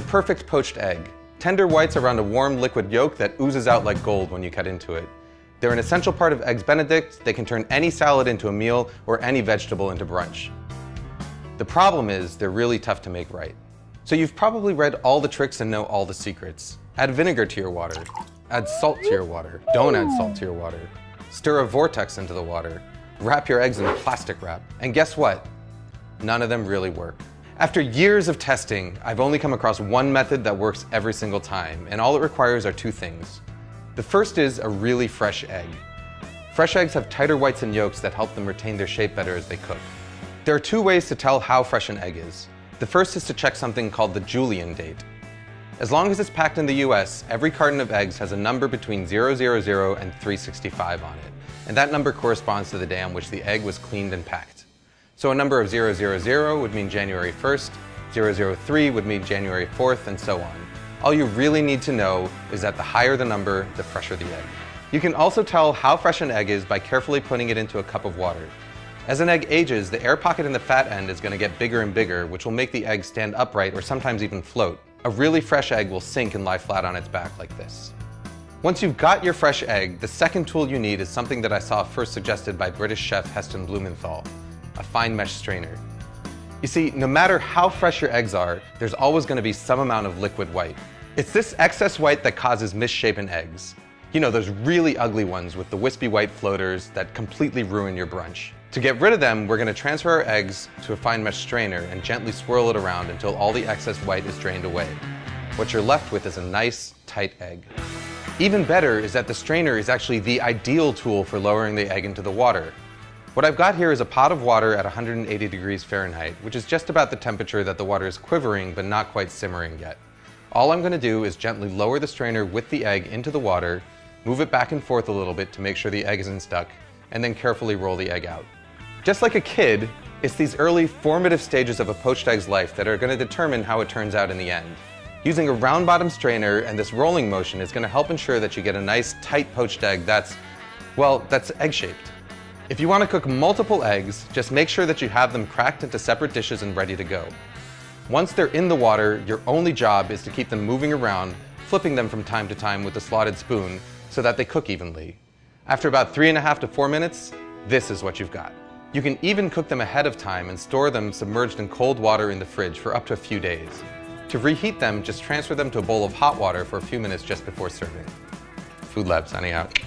perfect poached egg. Tender whites around a warm liquid yolk that oozes out like gold when you cut into it. They're an essential part of Eggs Benedict. They can turn any salad into a meal or any vegetable into brunch. The problem is they're really tough to make right. So you've probably read all the tricks and know all the secrets. Add vinegar to your water. Add salt to your water. Don't add salt to your water. Stir a vortex into the water. Wrap your eggs in plastic wrap. And guess what? None of them really work. After years of testing, I've only come across one method that works every single time, and all it requires are two things. The first is a really fresh egg. Fresh eggs have tighter whites and yolks that help them retain their shape better as they cook. There are two ways to tell how fresh an egg is. The first is to check something called the Julian date. As long as it's packed in the US, every carton of eggs has a number between 000 and 365 on it, and that number corresponds to the day on which the egg was cleaned and packed. So a number of 000 would mean January 1st, 003 would mean January 4th, and so on. All you really need to know is that the higher the number, the fresher the egg. You can also tell how fresh an egg is by carefully putting it into a cup of water. As an egg ages, the air pocket in the fat end is going to get bigger and bigger, which will make the egg stand upright or sometimes even float. A really fresh egg will sink and lie flat on its back like this. Once you've got your fresh egg, the second tool you need is something that I saw first suggested by British chef Heston Blumenthal, a fine mesh strainer. You see, no matter how fresh your eggs are, there's always going to be some amount of liquid white. It's this excess white that causes misshapen eggs. You know, those really ugly ones with the wispy white floaters that completely ruin your brunch. To get rid of them, we're going to transfer our eggs to a fine mesh strainer and gently swirl it around until all the excess white is drained away. What you're left with is a nice, tight egg. Even better is that the strainer is actually the ideal tool for lowering the egg into the water. What I've got here is a pot of water at 180 degrees Fahrenheit, which is just about the temperature that the water is quivering but not quite simmering yet. All I'm going to do is gently lower the strainer with the egg into the water, move it back and forth a little bit to make sure the egg isn't stuck, and then carefully roll the egg out. Just like a kid, it's these early formative stages of a poached egg's life that are going to determine how it turns out in the end. Using a round bottom strainer and this rolling motion is going to help ensure that you get a nice tight poached egg that's egg-shaped. If you want to cook multiple eggs, just make sure that you have them cracked into separate dishes and ready to go. Once they're in the water, your only job is to keep them moving around, flipping them from time to time with a slotted spoon so that they cook evenly. After about 3.5 to 4 minutes, this is what you've got. You can even cook them ahead of time and store them submerged in cold water in the fridge for up to a few days. To reheat them, just transfer them to a bowl of hot water for a few minutes just before serving. Food Lab signing out.